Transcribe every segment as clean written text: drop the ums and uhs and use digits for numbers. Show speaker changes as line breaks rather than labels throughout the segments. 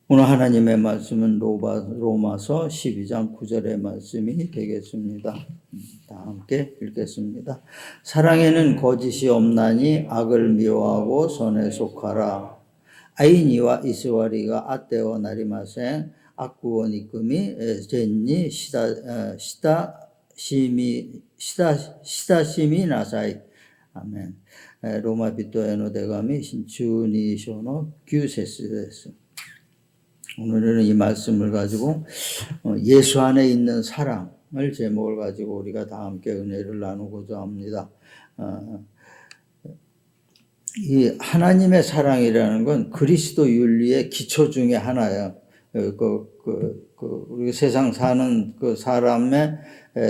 오늘 하나님의 말씀은 로마서 12장 9절의 말씀이 되겠습니다. 다 함께 읽겠습니다. 사랑에는 거짓이 없나니 악을 미워하고 선에 속하라. 아이니와 이스와리가 아떼와 나리마생 악구원 이끔이 젠니 시다시미 나사이. 아멘. 로마 비토에노 데가미 신추니쇼노 규세스です。 오늘은 이 말씀을 가지고 예수 안에 있는 사랑을 제목을 가지고 우리가 다 함께 은혜를 나누고자 합니다. 이 하나님의 사랑이라는 건 그리스도 윤리의 기초 중에 하나예요. 우리 세상 사는 그 사람의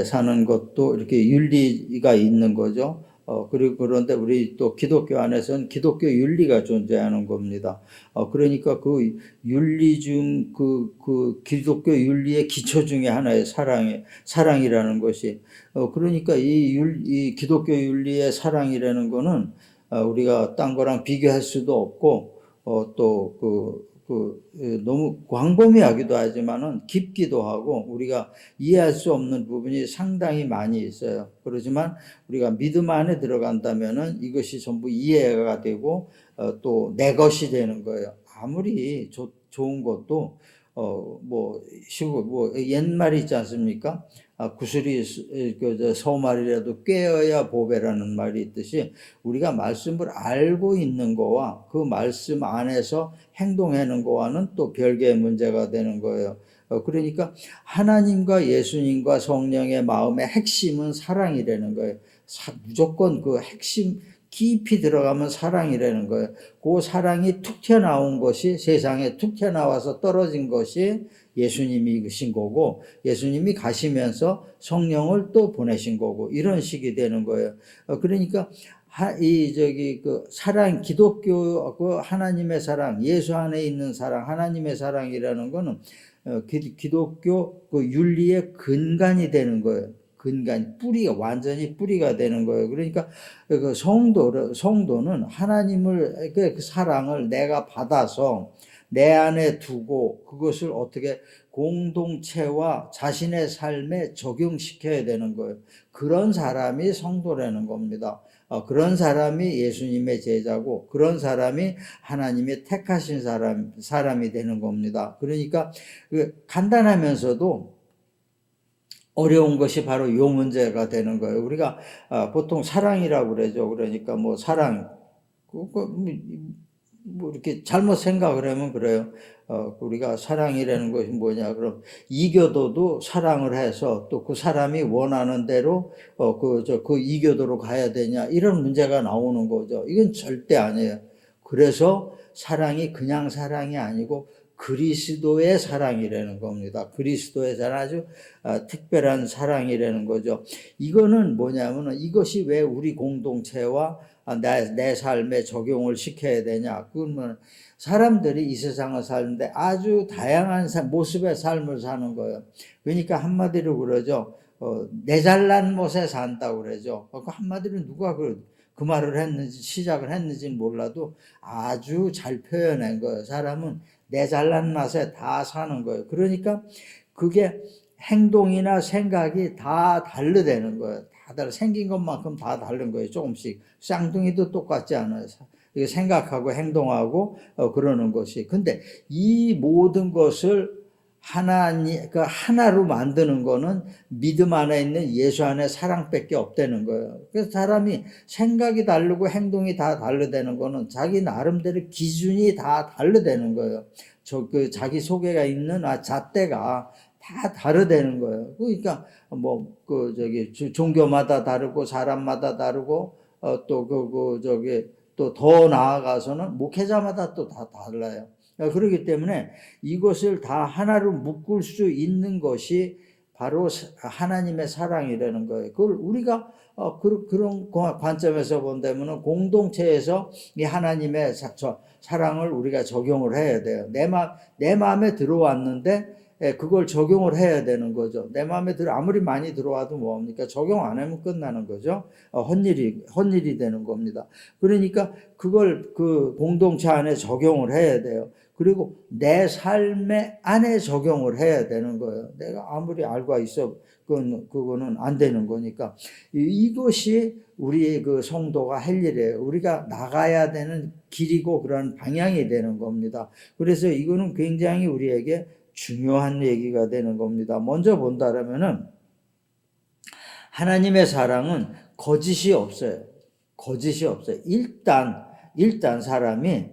사는 것도 이렇게 윤리가 있는 거죠. 그리고 그런데 우리 또 기독교 안에서는 기독교 윤리가 존재하는 겁니다. 그러니까 그 윤리 중 그 기독교 윤리의 기초 중에 하나의 사랑이라는 것이, 그러니까 이 기독교 윤리의 사랑이라는 거는 우리가 딴 거랑 비교할 수도 없고, 또 너무 광범위하기도 하지만은 깊기도 하고 우리가 이해할 수 없는 부분이 상당히 많이 있어요. 그렇지만 우리가 믿음 안에 들어간다면은 이것이 전부 이해가 되고 또 내 것이 되는 거예요. 아무리 좋은 것도 옛말이 있지 않습니까? 구슬이 서말이라도 꿰어야 보배라는 말이 있듯이 우리가 말씀을 알고 있는 거와 그 말씀 안에서 행동하는 거와는 또 별개의 문제가 되는 거예요. 그러니까 하나님과 예수님과 성령의 마음의 핵심은 사랑이라는 거예요. 무조건 그 핵심 깊이 들어가면 사랑이라는 거예요. 그 사랑이 툭 튀어나온 것이, 세상에 툭 튀어나와서 떨어진 것이 예수님이신 거고, 예수님이 가시면서 성령을 또 보내신 거고, 이런 식이 되는 거예요. 그러니까 사랑, 기독교 하나님의 사랑, 예수 안에 있는 사랑, 하나님의 사랑이라는 거는 기독교 윤리의 근간이 되는 거예요. 완전히 뿌리가 되는 거예요. 그러니까 성도는 하나님을, 그 사랑을 내가 받아서 내 안에 두고 그것을 어떻게 공동체와 자신의 삶에 적용시켜야 되는 거예요. 그런 사람이 성도라는 겁니다. 그런 사람이 예수님의 제자고, 그런 사람이 하나님의 택하신 사람이 되는 겁니다. 그러니까 간단하면서도 어려운 것이 바로 이 문제가 되는 거예요. 우리가 보통 사랑이라고 그러죠. 그러니까 사랑, 이렇게 잘못 생각을 하면 그래요. 우리가 사랑이라는 것이 뭐냐, 그럼 이교도도 사랑을 해서 또 그 사람이 원하는 대로 그 이교도로 가야 되냐, 이런 문제가 나오는 거죠. 이건 절대 아니에요. 그래서 사랑이 그냥 사랑이 아니고 그리스도의 사랑이라는 겁니다. 그리스도의 사랑, 아주 특별한 사랑이라는 거죠. 이거는 뭐냐면은 이것이 왜 우리 공동체와 내 삶에 적용을 시켜야 되냐. 그건 사람들이 이 세상을 사는데 아주 다양한 모습의 삶을 사는 거예요. 그러니까 한마디로 그러죠. 내 잘난 못에 산다고 그러죠. 한마디로 누가 그 말을 했는지, 시작을 했는지는 몰라도 아주 잘 표현한 거예요. 사람은 내 잘난 맛에 다 사는 거예요. 그러니까 그게 행동이나 생각이 다 다르다는 거예요. 생긴 것만큼 다 다른 거예요. 조금씩. 쌍둥이도 똑같지 않아요. 생각하고 행동하고 그러는 것이. 근데 이 모든 것을 하나로 만드는 거는 믿음 안에 있는 예수 안에 사랑밖에 없다는 거예요. 그래서 사람이 생각이 다르고 행동이 다 다르다는 거는 자기 나름대로 기준이 다 다르다는 거예요. 자기 속에가 있는 잣대가 다 다르다는 거예요. 그러니까 종교마다 다르고 사람마다 다르고 또 더 나아가서는 목회자마다 또 다 달라요. 그렇기 때문에 이것을 다 하나로 묶을 수 있는 것이 바로 하나님의 사랑이라는 거예요. 그걸 우리가 그런 관점에서 본다면 공동체에서 이 하나님의 사랑을 우리가 적용을 해야 돼요. 내 마음에 들어왔는데 그걸 적용을 해야 되는 거죠. 내 마음에 아무리 많이 들어와도 뭐합니까? 적용 안 하면 끝나는 거죠. 헛일이 되는 겁니다. 그러니까 그걸 그 공동체 안에 적용을 해야 돼요. 그리고 내 삶의 안에 적용을 해야 되는 거예요. 내가 아무리 알고 있어 그거는 안 되는 거니까 이것이 우리 그 성도가 할 일이에요. 우리가 나가야 되는 길이고 그런 방향이 되는 겁니다. 그래서 이거는 굉장히 우리에게 중요한 얘기가 되는 겁니다. 먼저 본다라면은 하나님의 사랑은 거짓이 없어요. 거짓이 없어요. 일단 사람이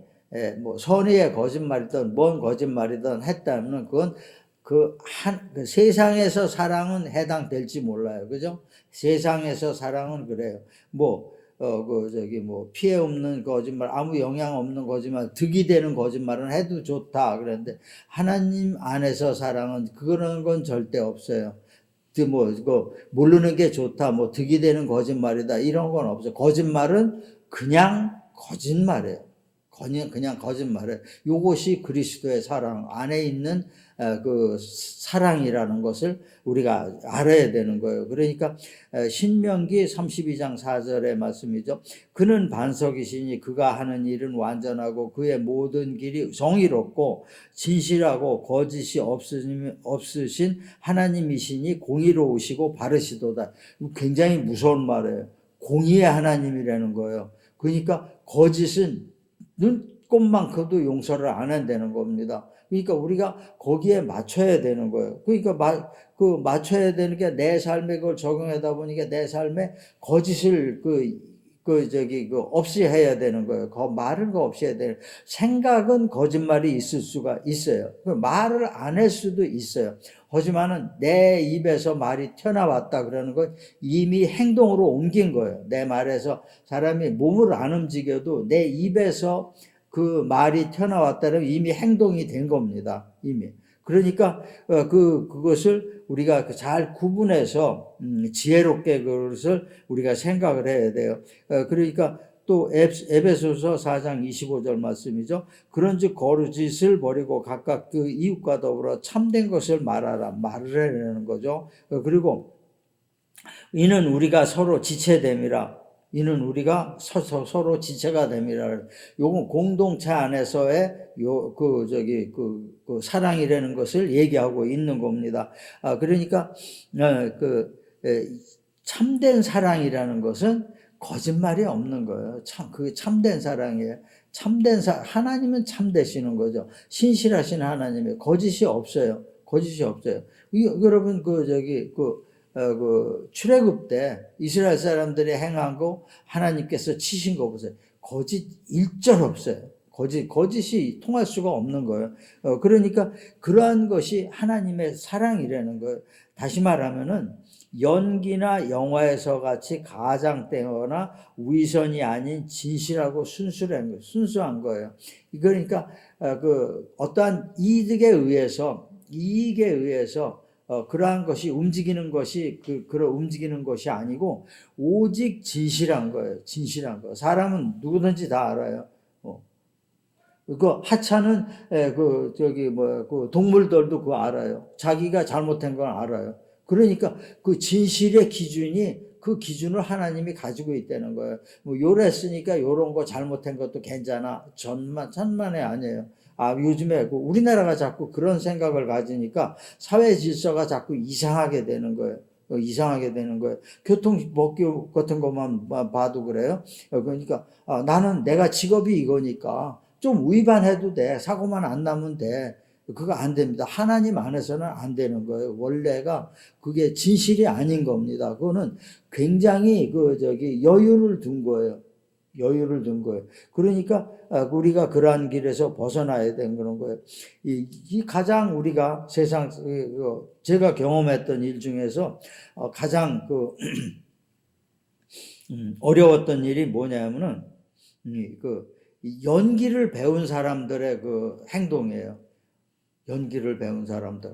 뭐 선의의 거짓말이든 뭔 거짓말이든 했다면 그건 그 세상에서 사랑은 해당될지 몰라요. 그죠? 세상에서 사랑은 그래요. 피해 없는 거짓말, 아무 영향 없는 거짓말, 득이 되는 거짓말은 해도 좋다. 그런데 하나님 안에서 사랑은 그런 건 절대 없어요. 이거 모르는 게 좋다, 득이 되는 거짓말이다, 이런 건 없어요. 거짓말은 그냥 거짓말이에요. 그냥 거짓말이에요. 요것이 그리스도의 사랑 안에 있는 그 사랑이라는 것을 우리가 알아야 되는 거예요. 그러니까 신명기 32장 4절의 말씀이죠. 그는 반석이시니 그가 하는 일은 완전하고 그의 모든 길이 정의롭고 진실하고 거짓이 없으신 하나님이시니 공의로우시고 바르시도다. 굉장히 무서운 말이에요. 공의의 하나님이라는 거예요. 그러니까 거짓은 눈꼽만큼도 용서를 안 한다는 겁니다. 그러니까 우리가 거기에 맞춰야 되는 거예요. 그러니까 맞춰야 되는 게 내 삶에 그걸 적용하다 보니까 내 삶에 거짓을 없이 해야 되는 거예요. 말은 없이 해야 되는. 생각은 거짓말이 있을 수가 있어요. 말을 안 할 수도 있어요. 하지만은 내 입에서 말이 튀어나왔다 그러는 건 이미 행동으로 옮긴 거예요. 내 말에서 사람이 몸을 안 움직여도 내 입에서 그 말이 튀어나왔다면 이미 행동이 된 겁니다. 이미. 그러니까 그것을 우리가 잘 구분해서 지혜롭게 그것을 우리가 생각을 해야 돼요. 그러니까 또 에베소서 4장 25절 말씀이죠. 그런즉 거짓을 버리고 각각 그 이웃과 더불어 참된 것을 말하라. 말을 해내는 거죠. 그리고 이는 우리가 서로 지체됨이라. 이는 우리가 서로 지체가 됨이라. 요건 공동체 안에서의 사랑이라는 것을 얘기하고 있는 겁니다. 그러니까 참된 사랑이라는 것은 거짓말이 없는 거예요. 참된 사랑이에요. 하나님은 참되시는 거죠. 신실하신 하나님이 거짓이 없어요. 거짓이 없어요. 여러분 출애굽 때 이스라엘 사람들이 행한 거 하나님께서 치신 거 보세요. 거짓 일절 없어요. 거짓이 통할 수가 없는 거예요. 그러니까 그러한 것이 하나님의 사랑이라는 거예요. 다시 말하면은 연기나 영화에서 같이 가장되거나 위선이 아닌 진실하고 순수한 거예요. 그러니까 어떠한 이익에 의해서 그러한 것이 움직이는 것이 움직이는 것이 아니고 오직 진실한 거예요. 진실한 거. 사람은 누구든지 다 알아요. 하찮은 동물들도 그거 알아요. 자기가 잘못한 건 알아요. 그러니까 그 진실의 그 기준을 하나님이 가지고 있다는 거예요. 요랬으니까 요런 거 잘못한 것도 괜찮아. 천만에 아니에요. 요즘에 우리나라가 자꾸 그런 생각을 가지니까 사회 질서가 자꾸 이상하게 되는 거예요. 교통법규 같은 것만 봐도 그래요. 그러니까 나는 내가 직업이 이거니까 좀 위반해도 돼. 사고만 안 나면 돼. 그거 안 됩니다. 하나님 안에서는 안 되는 거예요. 원래가 그게 진실이 아닌 겁니다. 그거는 굉장히 여유를 둔 거예요. 그러니까 우리가 그러한 길에서 벗어나야 되는 그런 거예요. 이 가장 우리가 제가 경험했던 일 중에서 가장 어려웠던 일이 뭐냐면은 연기를 배운 사람들의 행동이에요. 연기를 배운 사람들.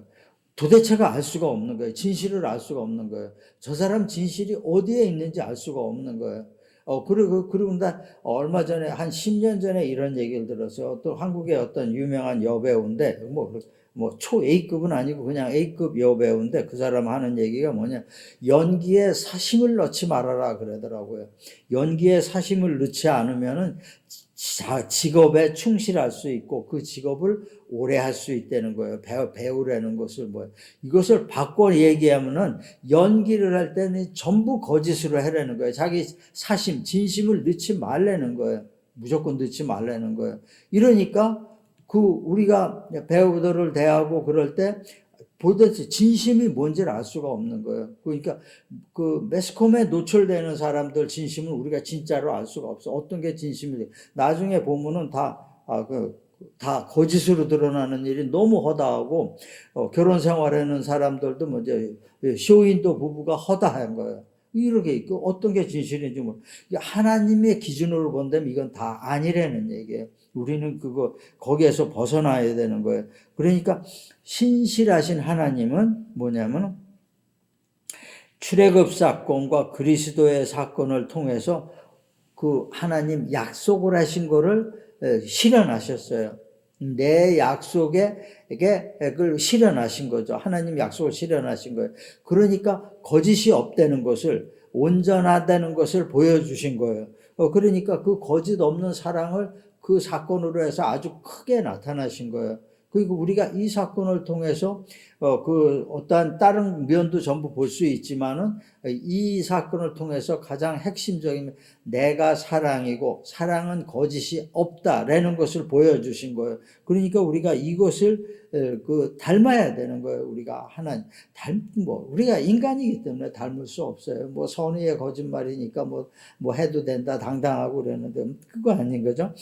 도대체가 알 수가 없는 거예요. 진실을 알 수가 없는 거예요. 저 사람 진실이 어디에 있는지 알 수가 없는 거예요. 그리고 나 얼마 전에 한 10년 전에 이런 얘기를 들었어요. 또 한국의 어떤 유명한 여배우인데 초 A급은 아니고 그냥 A급 여배우인데 그 사람 하는 얘기가 뭐냐, 연기에 사심을 넣지 말아라 그러더라고요. 연기에 사심을 넣지 않으면은 직업에 충실할 수 있고 그 직업을 오래 할 수 있다는 거예요. 배우라는 것을 뭐예요? 이것을 바꿔 얘기하면은 연기를 할 때는 전부 거짓으로 해라는 거예요. 자기 사심, 진심을 넣지 말라는 거예요. 무조건 넣지 말라는 거예요. 이러니까 우리가 배우들을 대하고 그럴 때 도대체 진심이 뭔지를 알 수가 없는 거예요. 그러니까 매스컴에 노출되는 사람들 진심은 우리가 진짜로 알 수가 없어. 어떤 게 진심이 나중에 보면은 다 거짓으로 드러나는 일이 너무 허다하고, 결혼 생활하는 사람들도 이제 쇼윈도 부부가 허다한 거예요. 이렇게 있고, 어떤 게 진실인지 하나님의 기준으로 본다면 이건 다 아니라는 얘기예요. 우리는 거기에서 벗어나야 되는 거예요. 그러니까 신실하신 하나님은 뭐냐면 출애굽 사건과 그리스도의 사건을 통해서 하나님 약속을 하신 거를 실현하셨어요. 내 약속에 그걸 실현하신 거죠. 하나님 약속을 실현하신 거예요. 그러니까 거짓이 없다는 것을, 온전하다는 것을 보여주신 거예요. 그러니까 그 거짓 없는 사랑을 그 사건으로 해서 아주 크게 나타나신 거예요. 그리고 우리가 이 사건을 통해서 어떠한 다른 면도 전부 볼 수 있지만은 이 사건을 통해서 가장 핵심적인 내가 사랑이고 사랑은 거짓이 없다라는 것을 보여주신 거예요. 그러니까 우리가 이것을 닮아야 되는 거예요. 우리가 하나님 우리가 인간이기 때문에 닮을 수 없어요. 선의의 거짓말이니까 해도 된다 당당하고 그러는데 그거 아닌 거죠.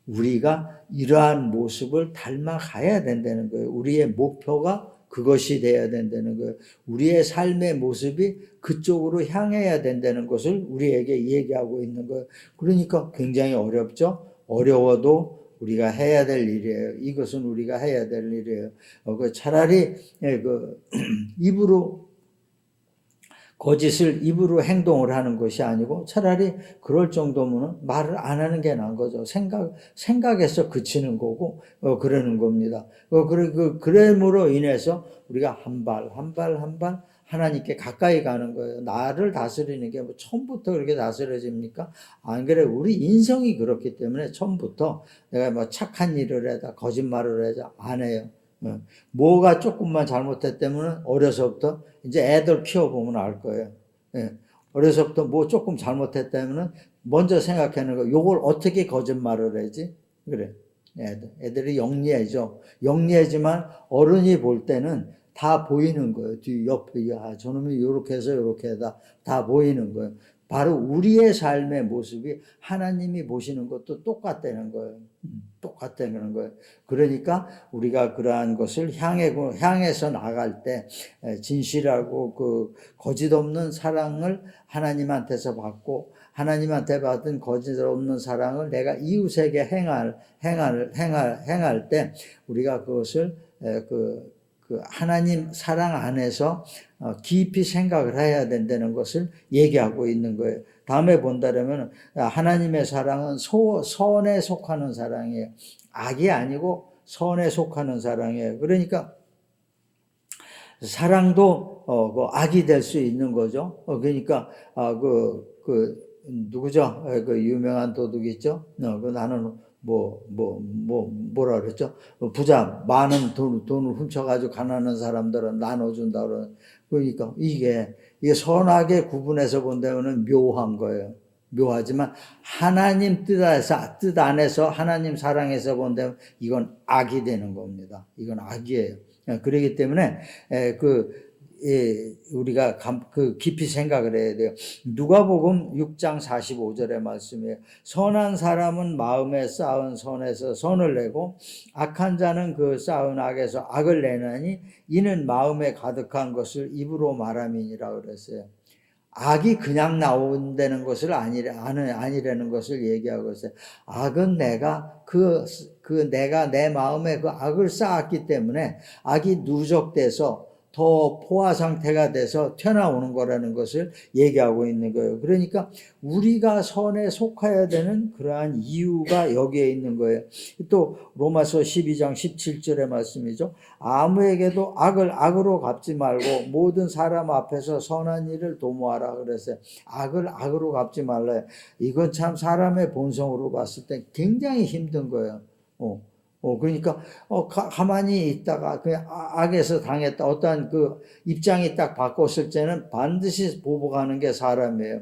우리가 이러한 모습을 닮아가야 된다는 거예요. 우리의 목표가 그것이 돼야 된다는 거예요. 우리의 삶의 모습이 그쪽으로 향해야 된다는 것을 우리에게 얘기하고 있는 거예요. 그러니까 굉장히 어렵죠. 어려워도 우리가 해야 될 일이에요. 이것은 우리가 해야 될 일이에요. 차라리 거짓을 입으로 행동을 하는 것이 아니고 차라리 그럴 정도면 말을 안 하는 게 나은 거죠. 생각에서 그치는 거고, 그러는 겁니다. 그럼으로 인해서 우리가 한 발 하나님께 가까이 가는 거예요. 나를 다스리는 게 처음부터 그렇게 다스려집니까? 안 그래. 우리 인성이 그렇기 때문에 처음부터 내가 착한 일을 해다 거짓말을 해서 안 해요. 뭐가 조금만 잘못했다면 어려서부터 이제 애들 키워보면 알 거예요. 어려서부터 뭐 조금 잘못했다면 먼저 생각하는 거, 요걸 어떻게 거짓말을 하지? 그래. 애들이 영리해져. 영리하지만 어른이 볼 때는 다 보이는 거예요. 뒤 옆에, 저놈이 요렇게 해서 요렇게 하다. 다 보이는 거예요. 바로 우리의 삶의 모습이 하나님이 보시는 것도 똑같다는 거예요. 똑같다는 거예요. 그러니까 우리가 그러한 것을 향해서 나갈 때 진실하고 거짓 없는 사랑을 하나님한테서 받고 하나님한테 받은 거짓 없는 사랑을 내가 이웃에게 행할 때 우리가 그것을 하나님 사랑 안에서 깊이 생각을 해야 된다는 것을 얘기하고 있는 거예요. 다음에 본다면 하나님의 사랑은 선에 속하는 사랑이에요. 악이 아니고 선에 속하는 사랑이에요. 그러니까 사랑도 악이 될 수 있는 거죠. 그러니까 누구죠? 유명한 도둑 있죠? 나는 뭐라 그랬죠? 부자, 많은 돈을 훔쳐가지고 가난한 사람들은 나눠준다 그러니까 이게 선악의 구분해서 본다면 묘한 거예요. 묘하지만 하나님 뜻 안에서 하나님 사랑에서 본다면 이건 악이 되는 겁니다. 이건 악이에요. 그렇기 때문에 우리가 깊이 생각을 해야 돼요. 누가복음 6장 45절의 말씀이에요. 선한 사람은 마음에 쌓은 선에서 선을 내고 악한 자는 그 쌓은 악에서 악을 내나니 이는 마음에 가득한 것을 입으로 말함이니라 그랬어요. 악이 그냥 나온다는 것을 아니라는 것을 얘기하고 있어요. 악은 내가 내가 내 마음에 그 악을 쌓았기 때문에 악이 누적돼서 더 포화 상태가 돼서 튀어나오는 거라는 것을 얘기하고 있는 거예요. 그러니까 우리가 선에 속해야 되는 그러한 이유가 여기에 있는 거예요. 또 로마서 12장 17절의 말씀이죠. 아무에게도 악을 악으로 갚지 말고 모든 사람 앞에서 선한 일을 도모하라 그랬어요. 악을 악으로 갚지 말라요. 이건 참 사람의 본성으로 봤을 때 굉장히 힘든 거예요. 그러니까, 가만히 있다가, 그 악에서 당했다. 어떠한 그 입장이 딱 바꿨을 때는 반드시 보복하는 게 사람이에요.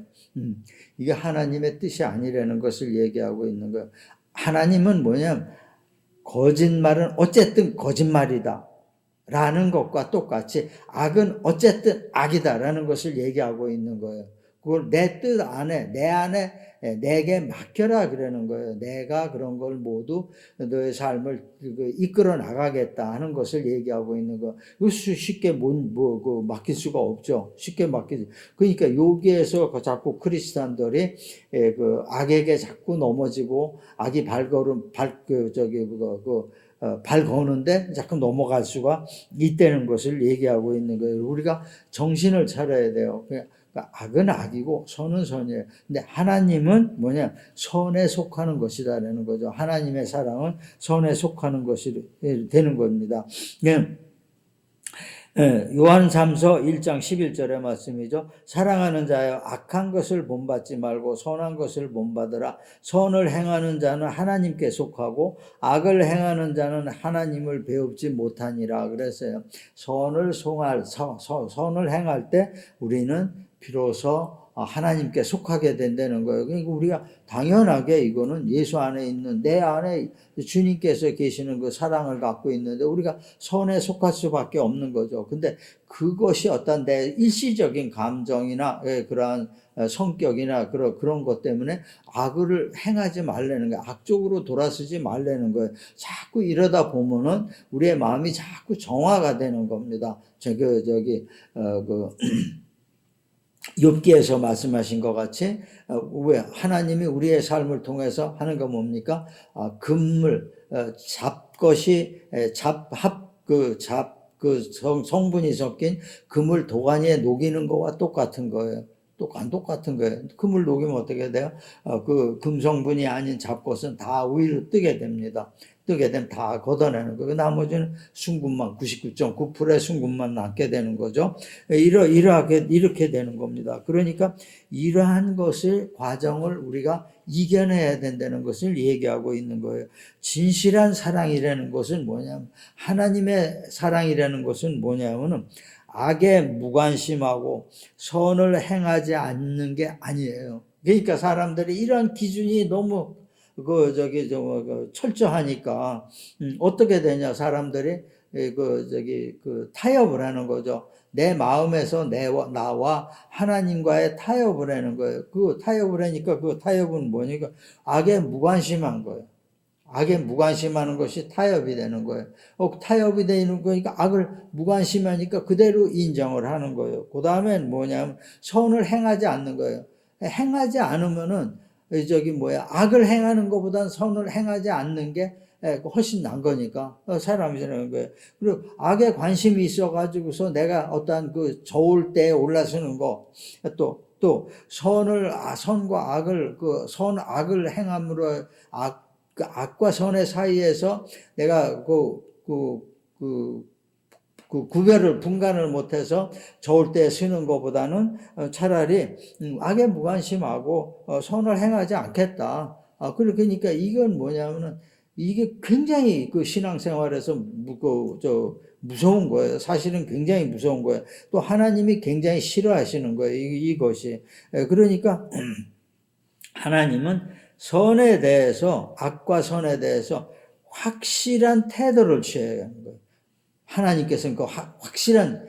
이게 하나님의 뜻이 아니라는 것을 얘기하고 있는 거예요. 하나님은 뭐냐면, 거짓말은 어쨌든 거짓말이다. 라는 것과 똑같이 악은 어쨌든 악이다라는 것을 얘기하고 있는 거예요. 그걸 내 뜻 안에, 내 안에 내게 맡겨라 그러는 거예요. 내가 그런 걸 모두 너의 삶을 이끌어 나가겠다 하는 것을 얘기하고 있는 거예요. 쉽게 맡길 수가 없죠. 쉽게 맡기지. 그러니까 여기에서 자꾸 크리스찬들이 그 악에게 자꾸 넘어지고 악이 발 거는데 자꾸 넘어갈 수가 있다는 것을 얘기하고 있는 거예요. 우리가 정신을 차려야 돼요. 악은 악이고 선은 선이에요. 근데 하나님은 뭐냐? 선에 속하는 것이다라는 거죠. 하나님의 사랑은 선에 속하는 것이 되는 겁니다. 요한삼서 1장 11절의 말씀이죠. 사랑하는 자여 악한 것을 본받지 말고 선한 것을 본받으라. 선을 행하는 자는 하나님께 속하고 악을 행하는 자는 하나님을 배웁지 못하니라 그랬어요. 선을 행할 때 우리는 비로소 하나님께 속하게 된다는 거예요. 그러니까 우리가 당연하게 이거는 예수 안에 있는 내 안에 주님께서 계시는 그 사랑을 갖고 있는데 우리가 선에 속할 수밖에 없는 거죠. 근데 그것이 어떤 내 일시적인 감정이나 그러한 성격이나 그런 것 때문에 악을 행하지 말라는 거예요. 악쪽으로 돌아서지 말라는 거예요. 자꾸 이러다 보면은 우리의 마음이 자꾸 정화가 되는 겁니다. 욥기에서 말씀하신 것 같이 왜 하나님이 우리의 삶을 통해서 하는 거 뭡니까? 금물 성분이 섞인 금을 도가니에 녹이는 거와 똑같은 거예요. 똑같은 거예요. 금을 녹이면 어떻게 돼요? 그 금성분이 아닌 잡것은 다 위로 뜨게 됩니다. 뜨게 되면 다 걷어내는 거예요. 나머지는 순금만 99.9%의 순금만 남게 되는 거죠. 이렇게 되는 겁니다. 그러니까 이러한 것을 과정을 우리가 이겨내야 된다는 것을 얘기하고 있는 거예요. 진실한 사랑이라는 것은 뭐냐면 하나님의 사랑이라는 것은 뭐냐면은 악에 무관심하고 선을 행하지 않는 게 아니에요. 그러니까 사람들이 이런 기준이 너무 철저하니까 어떻게 되냐? 사람들이 타협을 하는 거죠. 내 마음에서 나와 하나님과의 타협을 하는 거예요. 그 타협을 하니까 그 타협은 뭐니까 악에 무관심한 거예요. 악에 무관심하는 것이 타협이 되는 거예요. 타협이 되는 거니까 악을 무관심하니까 그대로 인정을 하는 거예요. 그 다음엔 뭐냐면 선을 행하지 않는 거예요. 행하지 않으면은 악을 행하는 것보단 선을 행하지 않는 게 훨씬 난 거니까 사람이라는 거예요. 그리고 악에 관심이 있어가지고서 내가 어떠한 그 저울 때에 올라서는 거 또 선과 악을 악을 행함으로 악과 선의 사이에서 내가 구별을 분간을 못해서 저울 때 쓰는 것보다는 차라리 악에 무관심하고 선을 행하지 않겠다. 그러니까 이건 뭐냐면은 이게 굉장히 그 신앙생활에서 무서운 거예요. 사실은 굉장히 무서운 거예요. 또 하나님이 굉장히 싫어하시는 거예요. 이것이. 그러니까 하나님은 선에 대해서 악과 선에 대해서 확실한 태도를 취해야 하는 거예요. 하나님께서는 확실한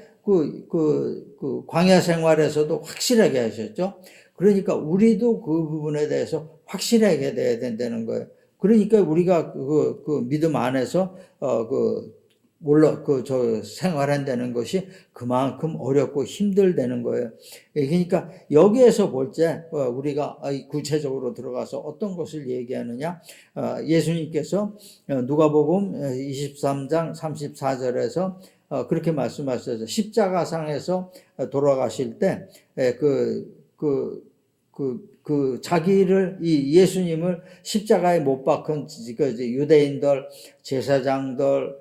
광야 생활에서도 확실하게 하셨죠. 그러니까 우리도 그 부분에 대해서 확실하게 돼야 된다는 거예요. 그러니까 우리가 그 믿음 안에서 생활한다는 것이 그만큼 어렵고 힘들다는 거예요. 그러니까 여기에서 볼 때 우리가 구체적으로 들어가서 어떤 것을 얘기하느냐, 예수님께서 누가복음 23장 34절에서 그렇게 말씀하셨어요. 십자가상에서 돌아가실 때 자기를, 이 예수님을 십자가에 못 박은 유대인들, 제사장들,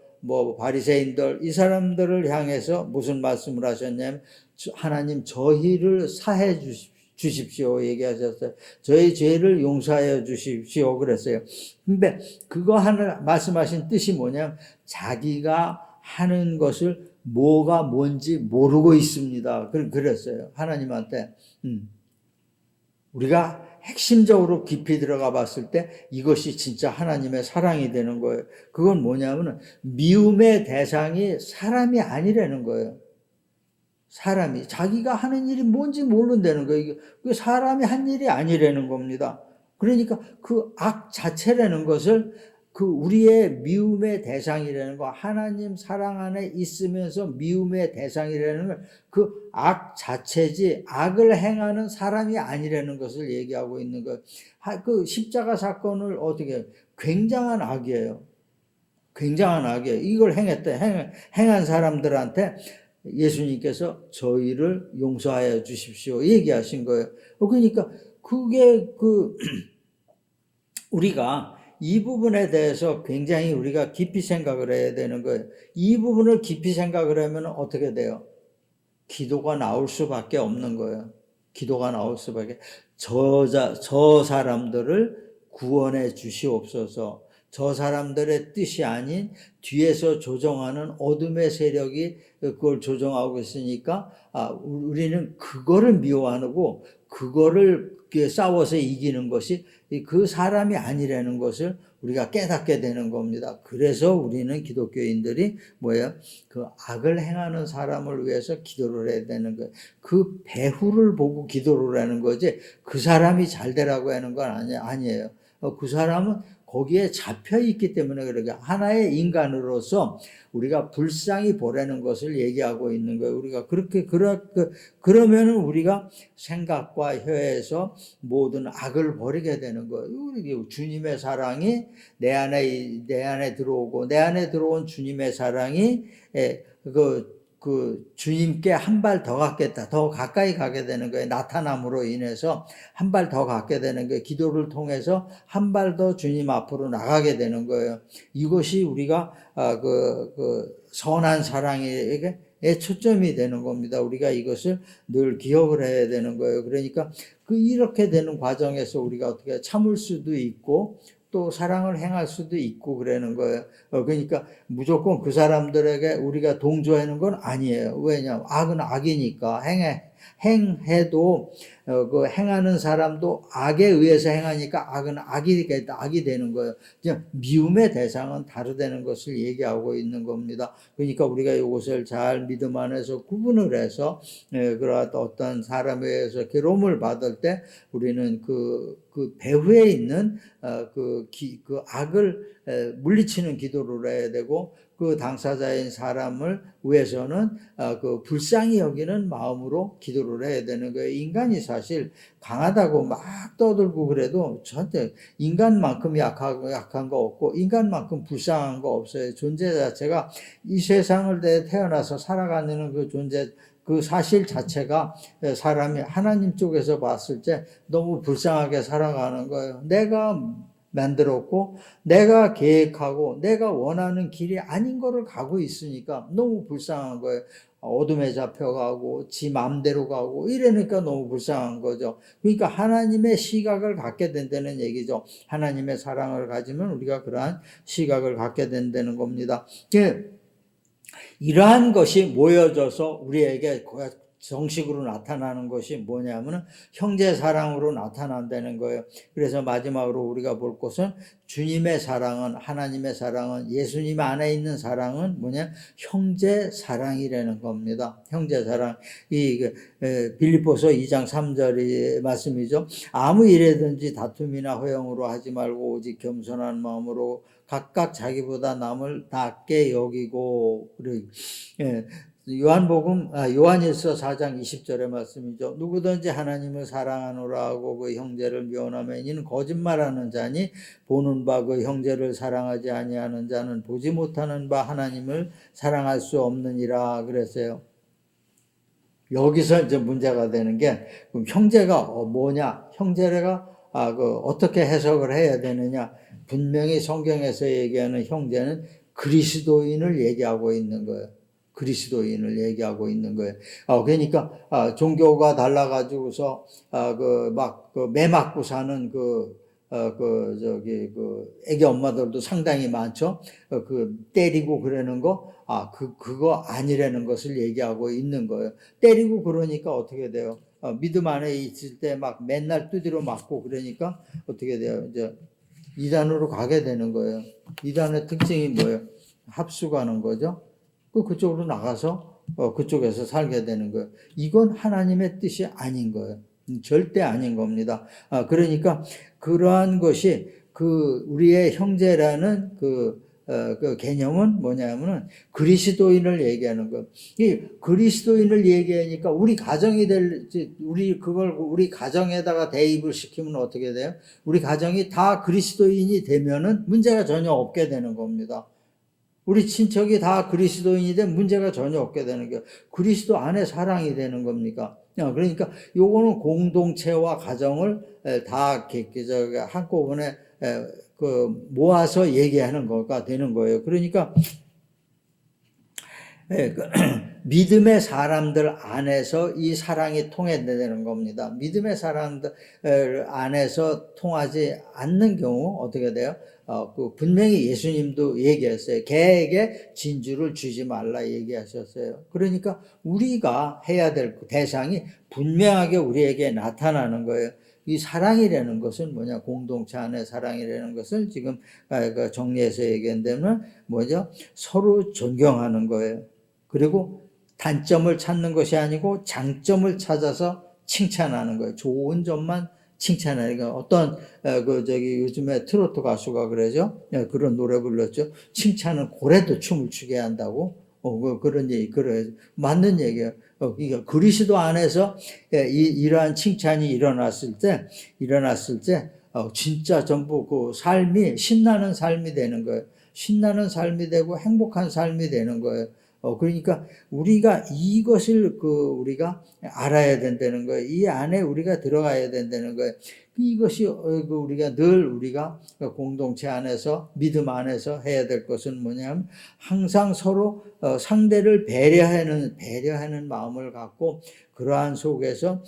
바리새인들, 이 사람들을 향해서 무슨 말씀을 하셨냐면, 하나님 저희를 사해 주십시오 얘기하셨어요. 저희 죄를 용서하여 주십시오 그랬어요. 근데 그거 하는 말씀하신 뜻이 뭐냐면, 자기가 하는 것을 뭐가 뭔지 모르고 있습니다. 그랬어요. 하나님한테. 우리가 핵심적으로 깊이 들어가 봤을 때 이것이 진짜 하나님의 사랑이 되는 거예요. 그건 뭐냐면 미움의 대상이 사람이 아니라는 거예요. 사람이 자기가 하는 일이 뭔지 모른다는 거예요. 이게 사람이 한 일이 아니라는 겁니다. 그러니까 그 악 자체라는 것을 우리의 미움의 대상이라는 거, 하나님 사랑 안에 있으면서 미움의 대상이라는 걸 그 악 자체지 악을 행하는 사람이 아니라는 것을 얘기하고 있는 거예요. 그 십자가 사건을 어떻게, 굉장한 악이에요. 굉장한 악이에요. 이걸 행한 사람들한테 예수님께서 저희를 용서하여 주십시오 얘기하신 거예요. 그러니까 그게 우리가 이 부분에 대해서 굉장히 우리가 깊이 생각을 해야 되는 거예요. 이 부분을 깊이 생각을 하면 어떻게 돼요? 기도가 나올 수밖에 없는 거예요. 기도가 나올 수밖에. 저 사람들을 구원해 주시옵소서. 저 사람들의 뜻이 아닌 뒤에서 조정하는 어둠의 세력이 그걸 조정하고 있으니까 우리는 그거를 미워하고 그거를 싸워서 이기는 것이 그 사람이 아니라는 것을 우리가 깨닫게 되는 겁니다. 그래서 우리는 기독교인들이 그 악을 행하는 사람을 위해서 기도를 해야 되는 거예요. 그 배후를 보고 기도를 하는 거지 그 사람이 잘 되라고 하는 건 아니에요. 그 사람은 거기에 잡혀 있기 때문에 그러게 하나의 인간으로서 우리가 불쌍히 보라는 것을 얘기하고 있는 거예요. 우리가 그러면은 우리가 생각과 혀에서 모든 악을 버리게 되는 거예요. 주님의 사랑이 내 안에 들어오고 내 안에 들어온 주님의 사랑이 주님께 한 발 더 갔겠다. 더 가까이 가게 되는 거예요. 나타남으로 인해서 한 발 더 갖게 되는 거예요. 기도를 통해서 한 발 더 주님 앞으로 나가게 되는 거예요. 이것이 우리가 선한 사랑에게 초점이 되는 겁니다. 우리가 이것을 늘 기억을 해야 되는 거예요. 그러니까 이렇게 되는 과정에서 우리가 어떻게 참을 수도 있고 또 사랑을 행할 수도 있고 그러는 거예요. 그러니까 무조건 그 사람들에게 우리가 동조하는 건 아니에요. 왜냐하면 악은 악이니까 행해도 행하는 사람도 악에 의해서 행하니까 악은 악이 되는 거예요. 그냥 미움의 대상은 다르다는 것을 얘기하고 있는 겁니다. 그러니까 우리가 이것을 잘 믿음 안에서 구분을 해서 그런 어떤 사람에 의해서 괴로움을 받을 때 우리는 그 배후에 있는 그 악을 물리치는 기도를 해야 되고 그 당사자인 사람을 위해서는 그 불쌍히 여기는 마음으로 기도를 해야 되는 거예요. 인간이 사실 강하다고 막 떠들고 그래도 절대 인간만큼 약한 거 없고 인간만큼 불쌍한 거 없어요. 존재 자체가 이 세상을 태어나서 살아가는 그 존재, 그 사실 자체가 사람이 하나님 쪽에서 봤을 때 너무 불쌍하게 살아가는 거예요. 내가 만들었고 내가 계획하고 내가 원하는 길이 아닌 거를 가고 있으니까 너무 불쌍한 거예요. 어둠에 잡혀가고 지 마음대로 가고 이러니까 너무 불쌍한 거죠. 그러니까 하나님의 시각을 갖게 된다는 얘기죠. 하나님의 사랑을 가지면 우리가 그러한 시각을 갖게 된다는 겁니다. 이러한 것이 모여져서 우리에게 정식으로 나타나는 것이 뭐냐면 형제 사랑으로 나타난다는 거예요. 그래서 마지막으로 우리가 볼 것은 주님의 사랑은, 하나님의 사랑은, 예수님 안에 있는 사랑은 뭐냐? 형제 사랑이라는 겁니다. 형제 사랑. 빌립보서 2장 3절의 말씀이죠. 아무 일에든지 다툼이나 허영으로 하지 말고 오직 겸손한 마음으로 각각 자기보다 남을 낮게 여기고, 요한일서 4장 20절의 말씀이죠. 누구든지 하나님을 사랑하노라 하고 그 형제를 미워하면 이는 거짓말하는 자니, 보는 바 그 형제를 사랑하지 아니하는 자는 보지 못하는 바 하나님을 사랑할 수 없느니라 그랬어요. 여기서 이제 문제가 되는 게, 그럼 형제가 뭐냐? 형제가 어떻게 해석을 해야 되느냐? 분명히 성경에서 얘기하는 형제는 그리스도인을 얘기하고 있는 거예요. 그리스도인을 얘기하고 있는 거예요. 그러니까 종교가 달라가지고서 매 맞고 사는 애기 엄마들도 상당히 많죠. 때리고 그러는 거, 그거 아니라는 것을 얘기하고 있는 거예요. 때리고 그러니까 어떻게 돼요? 믿음 안에 있을 때 막 맨날 두드려 맞고 그러니까 어떻게 돼요? 이제 이단으로 가게 되는 거예요. 이단의 특징이 뭐예요? 합숙하는 거죠. 그쪽으로 나가서 그쪽에서 살게 되는 거예요. 이건 하나님의 뜻이 아닌 거예요. 절대 아닌 겁니다. 그러니까 그러한 것이 우리의 형제라는 그 개념은 뭐냐면은 그리스도인을 얘기하는 것. 이 그리스도인을 얘기하니까 우리 가정이 우리 가정에다가 대입을 시키면 어떻게 돼요? 우리 가정이 다 그리스도인이 되면은 문제가 전혀 없게 되는 겁니다. 우리 친척이 다 그리스도인이 되면 문제가 전혀 없게 되는 거예요. 그리스도 안에 사랑이 되는 겁니까? 그러니까 요거는 공동체와 가정을 다 한꺼번에 모아서 얘기하는 거가 되는 거예요. 그러니까 믿음의 사람들 안에서 이 사랑이 통해내는 겁니다. 믿음의 사람들 안에서 통하지 않는 경우 어떻게 돼요? 분명히 예수님도 얘기했어요. 개에게 진주를 주지 말라 얘기하셨어요. 그러니까 우리가 해야 될 대상이 분명하게 우리에게 나타나는 거예요. 이 사랑이라는 것은 뭐냐? 공동체 안의 사랑이라는 것을 지금 정리해서 얘기한다면 뭐죠? 서로 존경하는 거예요. 그리고 단점을 찾는 것이 아니고 장점을 찾아서 칭찬하는 거예요. 좋은 점만 칭찬하는 거예요. 어떤 요즘에 트로트 가수가 그러죠. 그런 노래 불렀죠. 칭찬은 고래도 춤을 추게 한다고. 그런 얘기, 그래 맞는 얘기예요. 이게 그리스도 안에서 이러한 칭찬이 일어났을 때 진짜 전부 삶이 신나는 삶이 되는 거예요. 신나는 삶이 되고 행복한 삶이 되는 거예요. 그러니까 우리가 이것을 우리가 알아야 된다는 거예요. 이 안에 우리가 들어가야 된다는 거예요. 이것이 우리가 공동체 안에서 믿음 안에서 해야 될 것은 뭐냐면 항상 서로 상대를 배려하는 마음을 갖고 그러한 속에서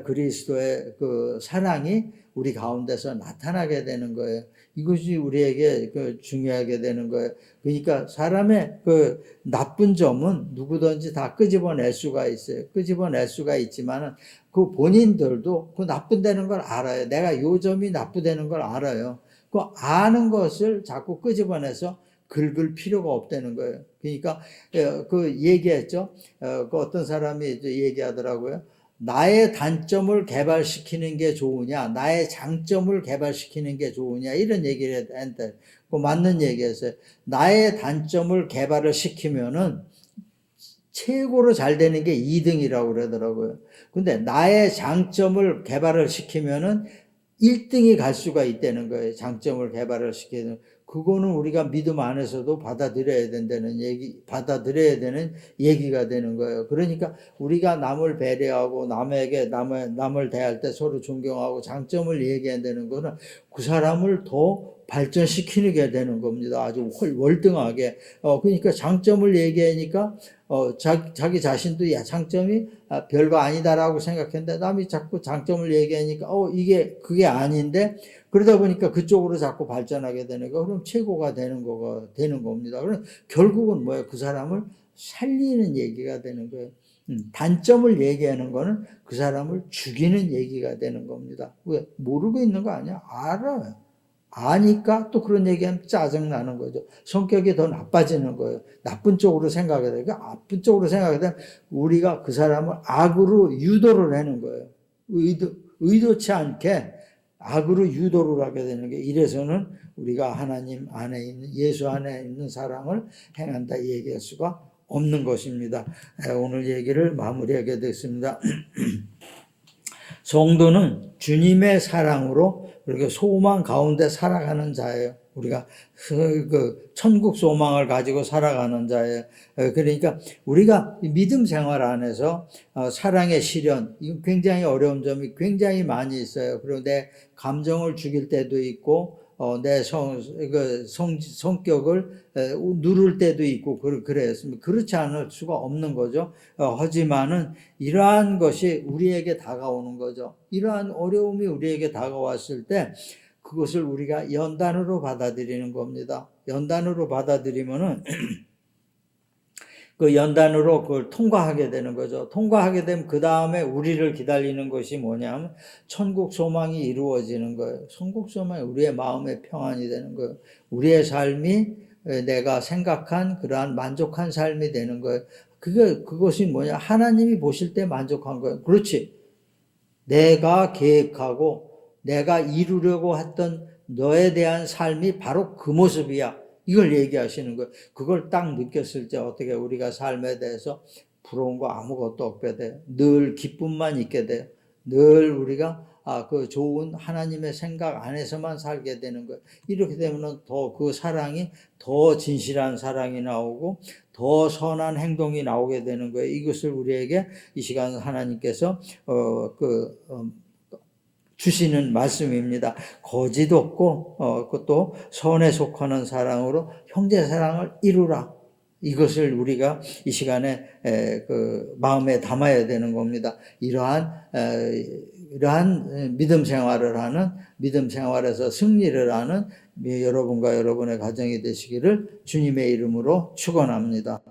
그리스도의 사랑이 우리 가운데서 나타나게 되는 거예요. 이것이 우리에게 중요하게 되는 거예요. 그러니까 사람의 나쁜 점은 누구든지 다 끄집어낼 수가 있어요. 끄집어낼 수가 있지만은 본인들도 나쁘다는 걸 알아요. 내가 요 점이 나쁘다는 걸 알아요. 아는 것을 자꾸 끄집어내서 긁을 필요가 없다는 거예요. 그러니까 얘기했죠. 어떤 사람이 얘기하더라고요. 나의 단점을 개발시키는 게 좋으냐, 나의 장점을 개발시키는 게 좋으냐, 이런 얘기를 했는데, 맞는 얘기였어요. 나의 단점을 개발을 시키면은 최고로 잘 되는 게 2등이라고 그러더라고요. 근데 나의 장점을 개발을 시키면은 1등이 갈 수가 있다는 거예요. 장점을 개발을 시키는. 그거는 우리가 믿음 안에서도 받아들여야 되는 얘기가 되는 거예요. 그러니까 우리가 남을 배려하고 남을 대할 때 서로 존경하고 장점을 얘기해야 되는 거는 그 사람을 더 발전시키게 되는 겁니다. 아주 월등하게. 그러니까 장점을 얘기하니까 자기 자신도 장점이 별거 아니다라고 생각했는데 남이 자꾸 장점을 얘기하니까 그게 아닌데, 그러다 보니까 그쪽으로 자꾸 발전하게 되는 거, 그럼 최고가 되는 겁니다. 그럼 결국은 뭐예요? 그 사람을 살리는 얘기가 되는 거예요. 단점을 얘기하는 거는 그 사람을 죽이는 얘기가 되는 겁니다. 왜? 모르고 있는 거 아니야? 알아요. 아니까 또 그런 얘기하면 짜증나는 거죠. 성격이 더 나빠지는 거예요. 나쁜 쪽으로 생각해야 돼요. 그러니까 나쁜 쪽으로 생각하게 되면 우리가 그 사람을 악으로 유도를 하는 거예요. 의도치 않게 악으로 유도를 하게 되는 게, 이래서는 우리가 하나님 안에 있는, 예수 안에 있는 사랑을 행한다 얘기할 수가 없는 것입니다. 오늘 얘기를 마무리하게 됐습니다. 성도는 주님의 사랑으로 그렇게 소망 가운데 살아가는 자예요. 우리가 그 천국 소망을 가지고 살아가는 자예요. 그러니까 우리가 믿음 생활 안에서 사랑의 실현, 이거 굉장히 어려운 점이 굉장히 많이 있어요. 그리고 내 감정을 죽일 때도 있고, 내 성격을 누를 때도 있고, 그래요. 그렇지 않을 수가 없는 거죠. 하지만은 이러한 것이 우리에게 다가오는 거죠. 이러한 어려움이 우리에게 다가왔을 때 그것을 우리가 연단으로 받아들이는 겁니다. 연단으로 받아들이면은 그 연단으로 그걸 통과하게 되는 거죠. 통과하게 되면 그 다음에 우리를 기다리는 것이 뭐냐면 천국 소망이 이루어지는 거예요. 천국 소망이 우리의 마음의 평안이 되는 거예요. 우리의 삶이 내가 생각한 그러한 만족한 삶이 되는 거예요. 그것이 뭐냐? 하나님이 보실 때 만족한 거예요. 그렇지. 내가 계획하고 내가 이루려고 했던 너에 대한 삶이 바로 그 모습이야. 이걸 얘기하시는 거예요. 그걸 딱 느꼈을 때 어떻게 우리가 삶에 대해서 부러운 거 아무것도 없게 돼요. 늘 기쁨만 있게 돼요. 늘 우리가 그 좋은 하나님의 생각 안에서만 살게 되는 거예요. 이렇게 되면 더 그 사랑이 더 진실한 사랑이 나오고 더 선한 행동이 나오게 되는 거예요. 이것을 우리에게 이 시간 하나님께서 주시는 말씀입니다. 거짓 없고 그것도 선에 속하는 사랑으로 형제 사랑을 이루라. 이것을 우리가 이 시간에 그 마음에 담아야 되는 겁니다. 이러한 믿음 생활을 하는, 믿음 생활에서 승리를 하는 여러분과 여러분의 가정이 되시기를 주님의 이름으로 축원합니다.